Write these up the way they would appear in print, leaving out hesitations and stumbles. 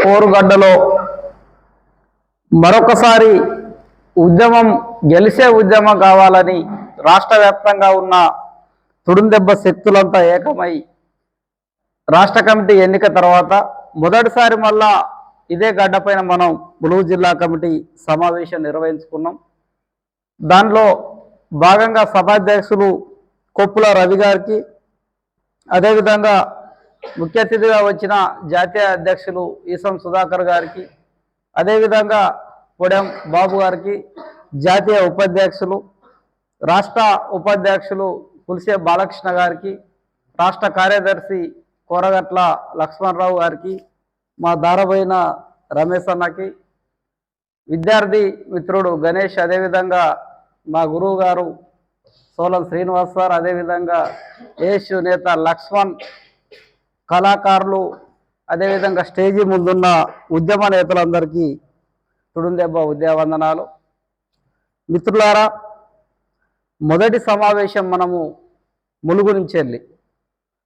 పోరుగడ్డలో మరొకసారి ఉద్యమం గెలిచే ఉద్యమం కావాలని రాష్ట్ర వ్యాప్తంగా ఉన్న తుడుందెబ్బ శక్తులంతా ఏకమై రాష్ట్ర కమిటీ ఎన్నిక తర్వాత మొదటిసారి మళ్ళా ఇదే గడ్డపైన మనం ములుగు జిల్లా కమిటీ సమావేశం నిర్వహించుకున్నాం. దానిలో భాగంగా సభాధ్యక్షులు కొప్పుల రవి గారికి, అదేవిధంగా ముఖ్య అతిథిగా వచ్చిన జాతీయ అధ్యక్షులు ఈసం సుధాకర్ గారికి, అదేవిధంగా పొడెం బాబు గారికి, జాతీయ ఉపాధ్యక్షులు రాష్ట్ర ఉపాధ్యక్షులు పులిసే బాలకృష్ణ గారికి, రాష్ట్ర కార్యదర్శి కోరగట్ల లక్ష్మణరావు గారికి, మా దారబోయిన రమేష్ అన్నకి, విద్యార్థి మిత్రుడు గణేష్, అదేవిధంగా మా గురువు గారు సోలం శ్రీనివాస్ సార్, అదేవిధంగా ఏఎస్యు నేత లక్ష్మణ్, కళాకారులు, అదేవిధంగా స్టేజీ ముందున్న ఉద్యమ నేతలందరికీ తుడుందెబ్బ ఉద్యమవందనాలు. మిత్రులారా, మొదటి సమావేశం మనము ములుగు నుంచి వెళ్ళి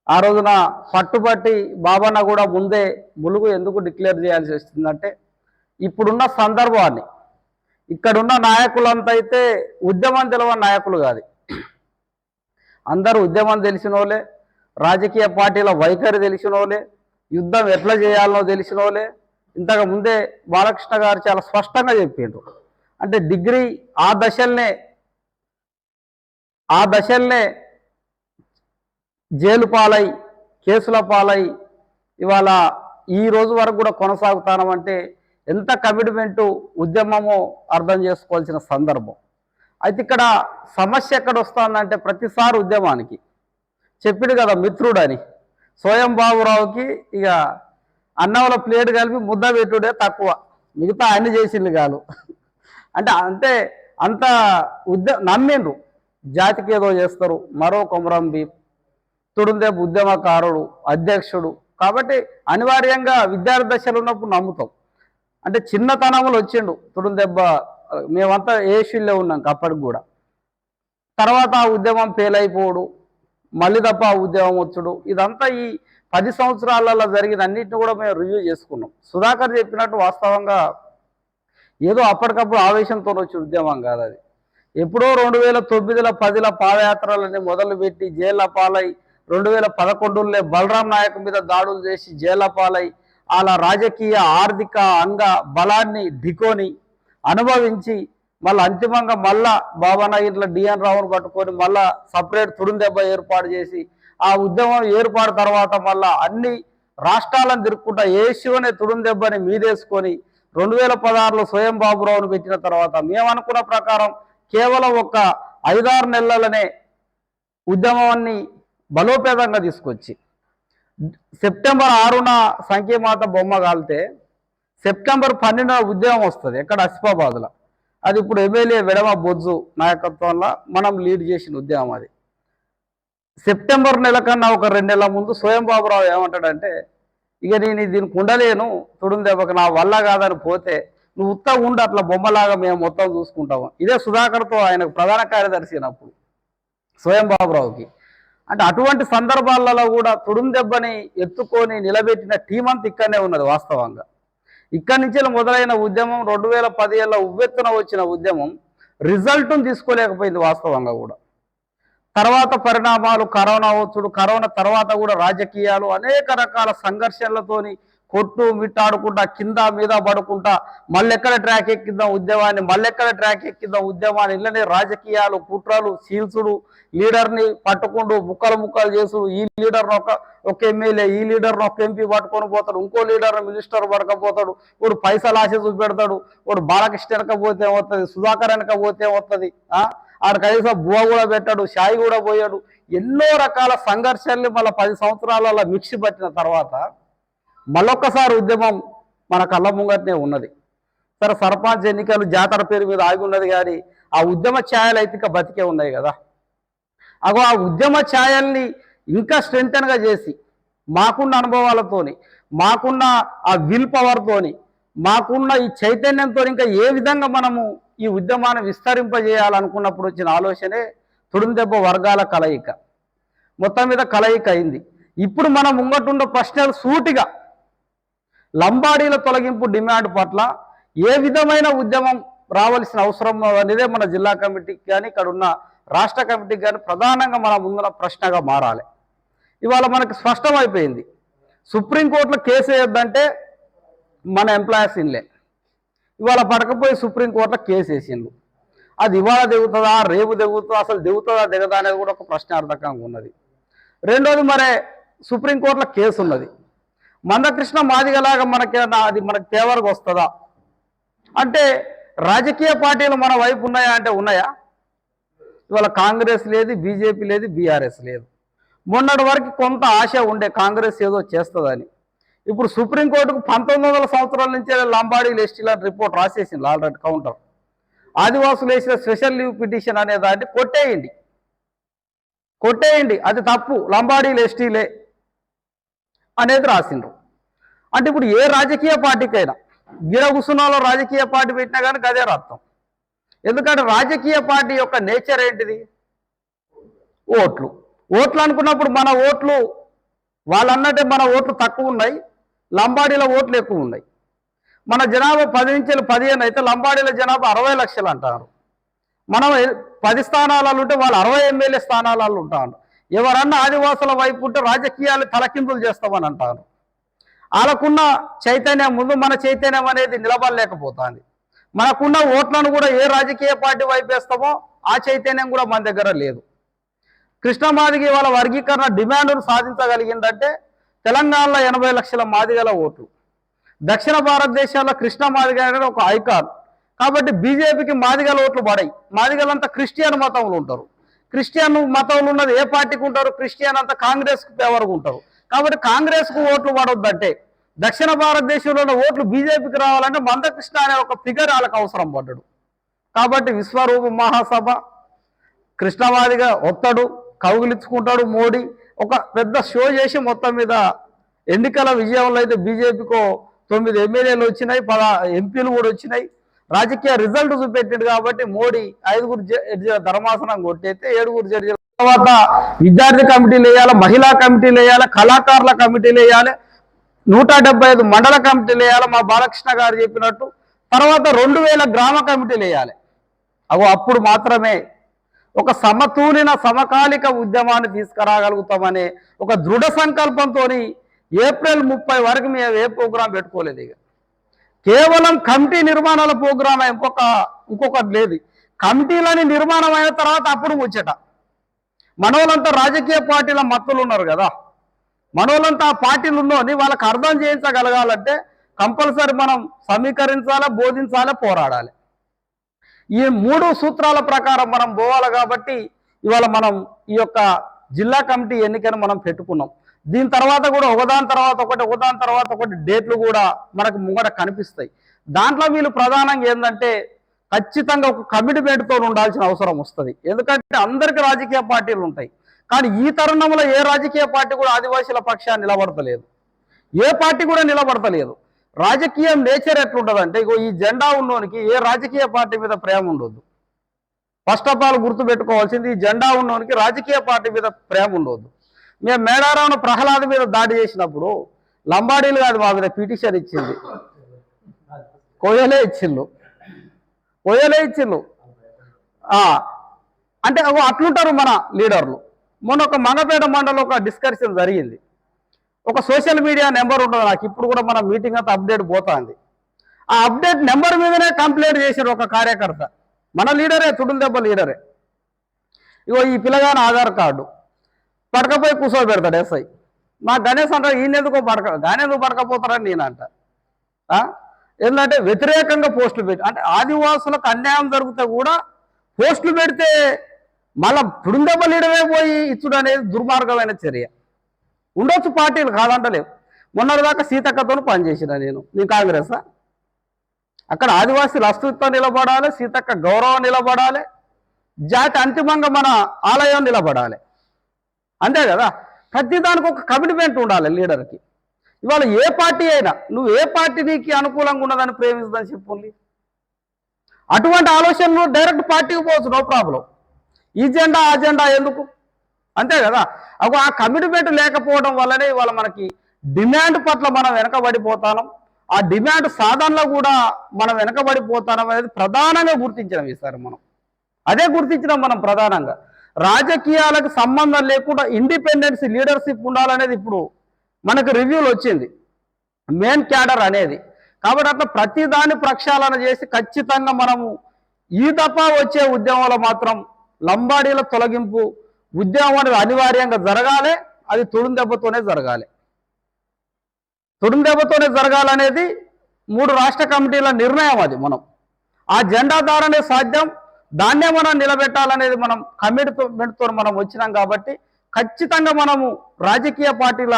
ఆ రోజున పట్టుబట్టి బాబన్న కూడా ముందే ములుగు ఎందుకు డిక్లేర్ చేయాల్సి వస్తుందంటే ఇప్పుడున్న సందర్భాన్ని, ఇక్కడున్న నాయకులంతా అయితే ఉద్యమం తెలవని నాయకులు కాదు, అందరూ ఉద్యమం తెలిసిన వాళ్ళే, రాజకీయ పార్టీల వైఖరి తెలిసిన వాళ్ళే, యుద్ధం ఎట్లా చేయాలనో తెలిసిన వాళ్ళే. ఇంతకు ముందే బాలకృష్ణ గారు చాలా స్పష్టంగా చెప్పిండ్రు. అంటే డిగ్రీ ఆ దశల్నే జైలు పాలై, కేసుల పాలై ఇవాళ ఈ రోజు వరకు కూడా కొనసాగుతామంటే ఎంత కమిట్మెంటు ఉద్యమమో అర్థం చేసుకోవాల్సిన సందర్భం. అయితే ఇక్కడ సమస్య ఎక్కడ వస్తుందంటే ప్రతిసారి ఉద్యమానికి చెప్పిండు కదా మిత్రుడని, స్వయం బాబురావుకి ఇక అన్నంలో ప్లేట్ కలిపి ముద్ద పెట్టుడే తక్కువ, మిగతా అన్ని చేసిండు కాదు. అంటే అంత నమ్మిండ్రు, జాతికి ఏదో చేస్తారు. మరో కొమరం భీం తుడుందెబ్బ ఉద్యమకారుడు, అధ్యక్షుడు కాబట్టి అనివార్యంగా విద్యార్థి దశలు ఉన్నప్పుడు నమ్ముతాం. అంటే చిన్నతనంలో వచ్చిండు తుడుందెబ్బ, మేమంతా ఏషిల్లో ఉన్నాం అప్పటికి కూడా. తర్వాత ఆ ఉద్యమం ఫెయిల్ అయిపోవడు, మళ్ళీ తప్ప ఆ ఉద్యమం వచ్చుడు, ఇదంతా ఈ 10 సంవత్సరాలలో జరిగిన అన్నింటిని కూడా మేము రివ్యూ చేసుకున్నాం. సుధాకర్ చెప్పినట్టు వాస్తవంగా ఏదో అప్పటికప్పుడు ఆవేశంతో వచ్చే ఉద్యమం కాదు అది. ఎప్పుడో 2009, 10 పాదయాత్రలని మొదలుపెట్టి జైళ్ళ పాలై, 2011లో బలరాం నాయక్ మీద దాడులు చేసి జైళ్ళ పాలై, అలా రాజకీయ ఆర్థిక అంగ బలాన్ని ఢికోని అనుభవించి మళ్ళీ అంతిమంగా మళ్ళా బాబాన్న ఇట్లా డిఎన్ రావును పట్టుకొని మళ్ళా సపరేట్ తుడుందెబ్బ ఏర్పాటు చేసి ఆ ఉద్యమం ఏర్పాటు తర్వాత మళ్ళా అన్ని రాష్ట్రాలను తిరుక్కుంటా ఏసీలోనే తుడుందెబ్బని మీదేసుకొని 2016లో స్వయం బాబురావును పెట్టిన తర్వాత మేము అనుకున్న ప్రకారం కేవలం ఒక 5-6 నెలలనే ఉద్యమాన్ని బలోపేతంగా తీసుకొచ్చి సెప్టెంబర్ 6న సంఖ్యమాత బొమ్మ కాలితే సెప్టెంబర్ 12న ఉద్యమం వస్తుంది ఎక్కడ అసిఫాబాద్లో. అది ఇప్పుడు ఎమ్మెల్యే వెడమ బొజ్జు నాయకత్వంలో మనం లీడ్ చేసిన ఉద్యమం అది. సెప్టెంబర్ నెల కన్నా ఒక 2 నెలల ముందు స్వయం బాబురావు ఏమంటాడంటే, ఇక నేను దీనికి ఉండలేను, తుడుందెబ్బకి నా వల్ల కాదని పోతే నువ్వు ఉత్తగా ఉండి అట్లా బొమ్మలాగా మేము మొత్తం చూసుకుంటాము. ఇదే సుధాకర్తో ఆయనకు ప్రధాన కార్యదర్శి అయినప్పుడు స్వయం బాబురావుకి. అంటే అటువంటి సందర్భాలలో కూడా తుడుందెబ్బని ఎత్తుకొని నిలబెట్టిన టీం అంతా ఇక్కడనే ఉన్నది వాస్తవంగా. ఇక్కడి నుంచి మొదలైన ఉద్యమం 2017లో ఉవ్వెత్తున వచ్చిన ఉద్యమం రిజల్ట్ను తీసుకోలేకపోయింది వాస్తవంగా కూడా. తర్వాత పరిణామాలు, కరోనా వచ్చుడు, కరోనా తర్వాత కూడా రాజకీయాలు, అనేక రకాల సంఘర్షణలతోని కొట్టు మిట్టాడుకుంటా కింద మీద పడుకుంటా మళ్ళెక్కడ ట్రాక్ ఎక్కిద్దాం ఉద్యమాన్ని ఇళ్ళనే రాజకీయాలు, కుట్రలు, సీల్సుడు, లీడర్ని పట్టుకుంటూ ముక్కలు చేసుడు, ఈ లీడర్ని ఒక ఎమ్మెల్యే, ఈ లీడర్ని ఒక ఎంపీ పట్టుకొని పోతాడు, ఇంకో లీడర్ని మినిస్టర్ పడకపోతాడు, వాడు పైసలు ఆశ చూపెడతాడు, వాడు బాలకృష్ణ వెనకపోతే వస్తుంది, సుధాకర్ వెనకపోతే వస్తుంది, ఆడ కనీసం బువ కూడా పెట్టాడు, షాయి కూడా పోయాడు. ఎన్నో రకాల సంఘర్షణలు మళ్ళీ 10 సంవత్సరాల మిక్సి పట్టిన తర్వాత మళ్ళొక్కసారి ఉద్యమం మన కళ్ళ ముంగట్నే ఉన్నది. సరే, సర్పంచ్ ఎన్నికలు జాతర పేరు మీద ఆగి ఉన్నది, కానీ ఆ ఉద్యమ ఛాయలు అయితే ఇంకా బతికే ఉన్నాయి కదా. అగో ఆ ఉద్యమ ఛాయల్ని ఇంకా స్ట్రెంగ్తన్గా చేసి మాకున్న అనుభవాలతోని, మాకున్న ఆ విల్ పవర్తోని, మాకున్న ఈ చైతన్యంతో ఇంకా ఏ విధంగా మనము ఈ ఉద్యమాన్ని విస్తరింపజేయాలనుకున్నప్పుడు వచ్చిన ఆలోచనే తుడుందెబ్బ వర్గాల కలయిక. మొత్తం మీద కలయిక అయింది. ఇప్పుడు మనం ముంగటుండ ప్రశ్నలు సూటిగా లంబాడీల తొలగింపు డిమాండ్ పట్ల ఏ విధమైన ఉద్యమం రావాల్సిన అవసరం అనేదే మన జిల్లా కమిటీకి కానీ ఇక్కడ ఉన్న రాష్ట్ర కమిటీకి కానీ ప్రధానంగా మన ముందున్న ప్రశ్నగా మారాలి. ఇవాళ మనకు స్పష్టమైపోయింది, సుప్రీంకోర్టులో కేసు వేయొద్దంటే మన ఎంప్లాయీస్ ఇన్లే, ఇవాళ పడకపోయి సుప్రీంకోర్టులో కేసు వేసిండు. అది ఇవాళ దిగుతుందా, రేపు దిగుతుందా, అసలు దిగుతుందా దిగదా అనేది కూడా ఒక ప్రశ్నార్థకంగా ఉన్నది. రెండోది, మరి సుప్రీంకోర్టులో కేసు ఉన్నది, మందకృష్ణ మాదిగలాగా అది మనకి ఫేవర్గా వస్తుందా అంటే రాజకీయ పార్టీలు మన వైపు ఉన్నాయా అంటే ఉన్నాయా? ఇవాళ కాంగ్రెస్ లేదు, బీజేపీ లేదు, బీఆర్ఎస్ లేదు. మొన్నటి వరకు కొంత ఆశ ఉండే కాంగ్రెస్ ఏదో చేస్తుందని. ఇప్పుడు సుప్రీంకోర్టుకు 1900 సంవత్సరాల నుంచే లంబాడీలు ఎస్టీల రిపోర్ట్ రాసేసింది ఆల్రెడీ కౌంటర్. ఆదివాసులు వేసిన స్పెషల్ లీవ్ పిటిషన్ అనే దాన్ని కొట్టేయండి, అది తప్పు, లంబాడీలు ఎస్టీలే అనేది రాసిండ్రు. అంటే ఇప్పుడు ఏ రాజకీయ పార్టీకైనా గిరగుసునాలో రాజకీయ పార్టీ పెట్టినా కానీ గదే అర్థం. ఎందుకంటే రాజకీయ పార్టీ యొక్క నేచర్ ఏంటిది? ఓట్లు అనుకున్నప్పుడు మన ఓట్లు వాళ్ళన్నట్టే మన ఓట్లు తక్కువ ఉన్నాయి, లంబాడీల ఓట్లు ఎక్కువ ఉన్నాయి. మన జనాభా 10 నుంచి 15 అయితే లంబాడీల జనాభా 60 లక్షలు అంటారు. మనం 10 స్థానాలలో ఉంటే వాళ్ళు 60 ఎమ్మెల్యే స్థానాలలో ఉంటారు. ఎవరన్నా ఆదివాసుల వైపు ఉంటే రాజకీయాలు తలకిందులు చేస్తామని అంటారు. వాళ్ళకున్న చైతన్యం ముందు మన చైతన్యం అనేది నిలబడలేకపోతుంది. మనకున్న ఓట్లను కూడా ఏ రాజకీయ పార్టీ వైపు వేస్తామో ఆ చైతన్యం కూడా మన దగ్గర లేదు. కృష్ణ మాదిగ వాళ్ళ వర్గీకరణ డిమాండ్ను సాధించగలిగిందంటే తెలంగాణలో 80 లక్షల మాదిగల ఓట్లు, దక్షిణ భారతదేశంలో కృష్ణ మాదిగ అనేది ఒక ఐకాన్. కాబట్టి బీజేపీకి మాదిగల ఓట్లు పడాయి. మాదిగలంతా క్రిస్టియన్ మతంలో ఉంటారు. క్రిస్టియన్ మతంలో ఉన్నది ఏ పార్టీకి ఉంటారు? క్రిస్టియన్ అంతా కాంగ్రెస్కి ఫేవర్గా ఉంటారు. కాబట్టి కాంగ్రెస్కు ఓట్లు పడొద్దంటే దక్షిణ భారతదేశంలో ఉన్న ఓట్లు బీజేపీకి రావాలంటే మందకృష్ణ అనే ఒక ఫిగర్ వాళ్ళకి అవసరం పడ్డాడు. కాబట్టి విశ్వరూప మహాసభ కృష్ణవాదిగా ఒత్తడు, కౌగిలించుకుంటాడు మోడీ, ఒక పెద్ద షో చేసి మొత్తం మీద ఎన్నికల విజయంలో అయితే బీజేపీకో 9 ఎమ్మెల్యేలు వచ్చినాయి, 10 ఎంపీలు కూడా వచ్చినాయి. రాజకీయ రిజల్ట్ చూపెట్టాడు కాబట్టి మోడీ 5 జడ్జీల ధర్మాసనం కొట్టయితే 7 జడ్జీల తర్వాత విద్యార్థి కమిటీలు వేయాలి, మహిళా కమిటీలు వేయాలి, కళాకారుల కమిటీలు వేయాలి, 175 మండల కమిటీలు వేయాలి మా బాలకృష్ణ గారు చెప్పినట్టు. తర్వాత 2000 గ్రామ కమిటీలు వేయాలి. అప్పుడు మాత్రమే ఒక సమతూలిన సమకాలిక ఉద్యమాన్ని తీసుకురాగలుగుతామనే ఒక దృఢ సంకల్పంతో ఏప్రిల్ 30 వరకు మేము ఏ ప్రోగ్రాం పెట్టుకోలేదు. ఇక కేవలం కమిటీ నిర్మాణాల ప్రోగ్రాం, ఇంకొకటి లేదు. కమిటీలని నిర్మాణం అయిన తర్వాత అప్పుడు ముచ్చట. మనోళ్ళంతా రాజకీయ పార్టీల మత్తులు ఉన్నారు కదా, మనోళ్ళంతా ఆ పార్టీలు ఉన్నోని వాళ్ళకి అర్థం చేయించగలగాలంటే కంపల్సరీ మనం సమీకరించాలి, బోధించాలి, పోరాడాలి. ఈ 3 సూత్రాల ప్రకారం మనం పోవాలి. కాబట్టి ఇవాళ మనం ఈ యొక్క జిల్లా కమిటీ ఎన్నికను మనం పెట్టుకున్నాం. దీని తర్వాత కూడా ఒకదాని తర్వాత ఒకటి డేట్లు కూడా మనకు ముంగట కనిపిస్తాయి. దాంట్లో వీళ్ళు ప్రధానంగా ఏంటంటే ఖచ్చితంగా ఒక కమిట్మెంట్తో ఉండాల్సిన అవసరం వస్తుంది. ఎందుకంటే అందరికీ రాజకీయ పార్టీలు ఉంటాయి, కానీ ఈ తరుణంలో ఏ రాజకీయ పార్టీ కూడా ఆదివాసీల పక్షాన్ని నిలబడతలేదు, ఏ పార్టీ కూడా నిలబడతలేదు. రాజకీయం నేచర్ ఎట్లుంటుందంటే, ఇగో ఈ జెండా ఉన్నోనికి ఏ రాజకీయ పార్టీ మీద ప్రేమ ఉండొద్దు. ఫస్ట్ ఆఫ్ ఆల్ గుర్తుపెట్టుకోవాల్సింది, ఈ జెండా ఉన్నోనికి రాజకీయ పార్టీ మీద ప్రేమ ఉండొద్దు. మేము మేడారావును ప్రహ్లాద్ మీద దాడి చేసినప్పుడు లంబాడీలు కాదు మా మీద పిటిషన్ ఇచ్చింది, కోయలే ఇచ్చిండ్రు. అంటే అట్లుంటారు మన లీడర్లు. మొన్న ఒక మంగపేట మండలం ఒక డిస్కషన్ జరిగింది. ఒక సోషల్ మీడియా నెంబర్ ఉంటుంది నాకు, ఇప్పుడు కూడా మన మీటింగ్ అంతా అప్డేట్ పోతుంది. ఆ అప్డేట్ నెంబర్ మీదనే కంప్లైంట్ చేశారు ఒక కార్యకర్త, మన లీడరే, తుడుల దెబ్బ లీడరే. ఇగో ఈ పిల్లగాని ఆధార్ కార్డు పడకపోయి కూర్చోబెడతాడు ఎస్ఐ. మా గణేష్ అంటారు ఈయనెందుకో గానెందుకు పడకపోతారని నేనంట. ఏంటంటే వ్యతిరేకంగా పోస్టులు పెట్టి, అంటే ఆదివాసులకు అన్యాయం జరిగితే కూడా పోస్టులు పెడితే మళ్ళా తుడుందెబ్బ లీడరే పోయి ఇచ్చుడు అనేది దుర్మార్గమైన చర్య. ఉండొచ్చు పార్టీలు కాదంటలేవు. మొన్నటిదాకా సీతక్కతో పనిచేసిన నేను కాంగ్రెసా? అక్కడ ఆదివాసీల అస్తిత్వం నిలబడాలి, సీతక్క గౌరవం నిలబడాలి, జాతి అంతిమంగా మన ఆలయం నిలబడాలి, అంతే కదా. ప్రతిదానికి ఒక కమిట్మెంట్ ఉండాలి లీడర్కి. ఇవాళ ఏ పార్టీ అయినా నువ్వు ఏ పార్టీ నీకు అనుకూలంగా ఉన్నదని ప్రేమిస్తుందని చెప్పండి. అటువంటి ఆలోచనలు డైరెక్ట్ పార్టీకి పోవచ్చు, నో ప్రాబ్లం. ఈ జెండా ఆ జెండా ఎందుకు, అంతే కదా. ఆ కమిట్మెంట్ లేకపోవడం వల్లనే ఇవాళ మనకి డిమాండ్ పట్ల మనం వెనకబడిపోతాం. ఆ డిమాండ్ సాధనలో కూడా మనం వెనకబడిపోతాం అనేది ప్రధానంగా గుర్తించడం ఈసారి మనం అదే గుర్తించడం మనం ప్రధానంగా రాజకీయాలకు సంబంధం లేకుండా ఇండిపెండెన్స్ లీడర్షిప్ ఉండాలనేది ఇప్పుడు మనకు రివ్యూలు వచ్చింది మెయిన్ క్యాడర్ అనేది. కాబట్టి అట్లా ప్రతిదాన్ని ప్రక్షాళన చేసి ఖచ్చితంగా మనము ఈ దఫా వచ్చే ఉద్యమంలో మాత్రం లంబాడీల తొలగింపు ఉద్యమం అనేది అనివార్యంగా జరగాలి. అది తుడుందెబ్బతోనే జరగాలి. తుడుందెబ్బతోనే జరగాలనేది 3 రాష్ట్ర కమిటీల నిర్ణయం. అది మనం ఆ జెండా ద్వారానే సాధ్యం. దాన్నే మనం నిలబెట్టాలనేది మనం కమిట్మెంట్తో మనం వచ్చినాం. కాబట్టి ఖచ్చితంగా మనము రాజకీయ పార్టీల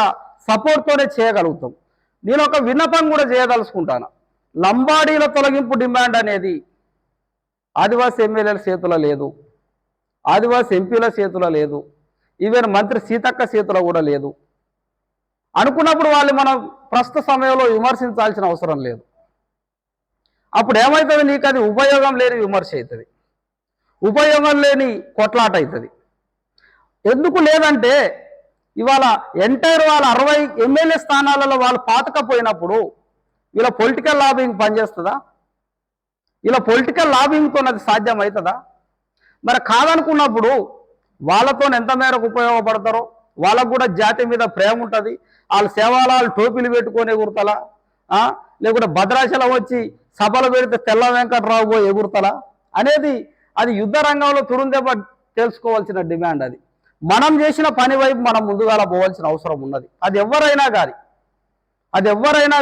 సపోర్ట్తోనే చేయగలుగుతాం. నేను ఒక విన్నపం కూడా చేయదలుచుకుంటాను. లంబాడీల తొలగింపు డిమాండ్ అనేది ఆదివాసీ ఎమ్మెల్యేల చేతిలో లేదు, ఆదివాసీ ఎంపీల చేతిలో లేదు, ఈవెన్ మంత్రి సీతక్క చేతిలో కూడా లేదు. అనుకున్నప్పుడు వాళ్ళు మనం ప్రస్తుత సమయంలో విమర్శించాల్సిన అవసరం లేదు. అప్పుడు ఏమవుతుంది, నీకు అది ఉపయోగం లేని విమర్శ అవుతుంది, ఉపయోగం లేని కొట్లాట అవుతుంది. ఎందుకు లేదంటే ఇవాళ ఎంటైర్ వాళ్ళ 60 ఎమ్మెల్యే స్థానాలలో వాళ్ళు పాతకపోయినప్పుడు ఇలా పొలిటికల్ లాబింగ్ పనిచేస్తుందా? ఇలా పొలిటికల్ లాబింగ్తో అది సాధ్యం అవుతుందా? మరి కాదనుకున్నప్పుడు వాళ్ళతో ఎంత మేరకు ఉపయోగపడతారో, వాళ్ళకు కూడా జాతి మీద ప్రేమ ఉంటుంది. వాళ్ళు సేవాలాలు టోపీలు పెట్టుకొని ఎగురుతలా, లేకుంటే భద్రాచలం వచ్చి సభలు పెడితే తెల్ల వెంకట్రావు పోయి ఎగురుతలా అనేది అది యుద్ధ రంగంలో తుడుందెబ్బ తెలుసుకోవాల్సిన డిమాండ్. అది మనం చేసిన పని వైపు మనం ముందుగా పోవాల్సిన అవసరం ఉన్నది. అది ఎవరైనా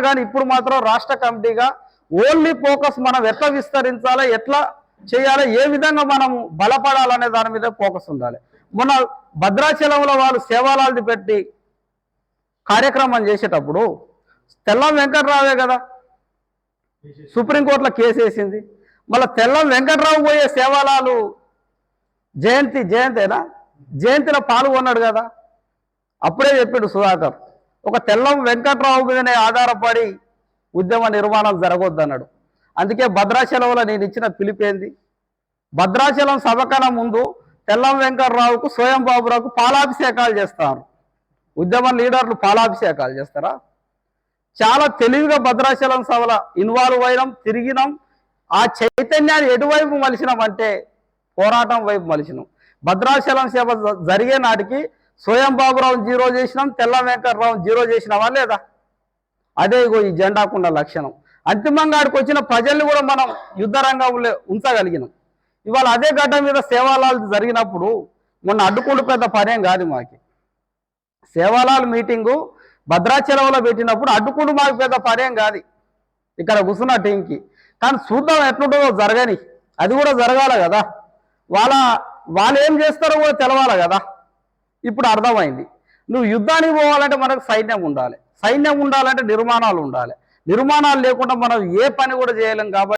కానీ ఇప్పుడు మాత్రం రాష్ట్ర కమిటీగా ఓన్లీ ఫోకస్ మనం ఎట్లా విస్తరించాలి, ఎట్లా చేయాలి, ఏ విధంగా మనము బలపడాలనే దాని మీద ఫోకస్ ఉండాలి. మొన్న భద్రాచలంలో వాళ్ళు సేవాలాల్ని పెట్టి కార్యక్రమం చేసేటప్పుడు తెల్లం వెంకట్రావే కదా సుప్రీంకోర్టులో కేసు వేసింది. మళ్ళీ తెల్లం వెంకట్రావు పోయే సేవాలాలు జయంతిలో పాల్గొన్నాడు కదా. అప్పుడే చెప్పాడు సుధాకర్, ఒక తెల్లం వెంకట్రావు మీదనే ఆధారపడి ఉద్యమ నిర్మాణం జరగొద్దన్నాడు. అందుకే భద్రాచలంలో నేను ఇచ్చిన పిలిపేంది, భద్రాచలం సభ కన్నా ముందు తెల్లం వెంకట్రావుకు స్వయం బాబురావుకు పాలాభిషేకాలు చేస్తారు. ఉద్యమ లీడర్లు పాలాభిషేకాలు చేస్తారా? చాలా తెలివిగా భద్రాచలం సభలో ఇన్వాల్వ్ అయినాం, తిరిగినాం. ఆ చైతన్యాన్ని ఎటువైపు మలిచినామంటే పోరాటం వైపు మలిచినాం. భద్రాచలం సభ జరిగే నాటికి స్వయం బాబురావు 0 చేసినాం, తెల్ల వెంకట్రావు 0 చేసినావా లేదా? అదే ఈ జెండాకున్న లక్షణం. అంతిమంగా ఆడికి వచ్చిన ప్రజల్ని కూడా మనం యుద్ధ రంగంలో ఉంచగలిగినాం. ఇవాళ అదే గడ్డ మీద సేవాలాలు జరిగినప్పుడు మొన్న అడ్డుకుంటూ పెద్ద పనేం కాదు మాకి. సేవాలాల్ మీటింగు భద్రాచలంలో పెట్టినప్పుడు అడ్డుకుంటూ మాకు పెద్ద పనేం కాదు ఇక్కడ కూర్చున్న టీంకి. కానీ చూద్దాం ఎట్లుంటుందో జరగని, అది కూడా జరగాలి కదా. వాళ్ళు ఏం చేస్తారో కూడా తెలవాలి కదా. ఇప్పుడు అర్థమైంది, నువ్వు యుద్ధానికి పోవాలంటే మనకు సైన్యం ఉండాలి, సైన్యం ఉండాలంటే నిర్మాణాలు ఉండాలి, నిర్మాణాలు లేకుండా మనం ఏ పని కూడా చేయలేం. కాబట్టి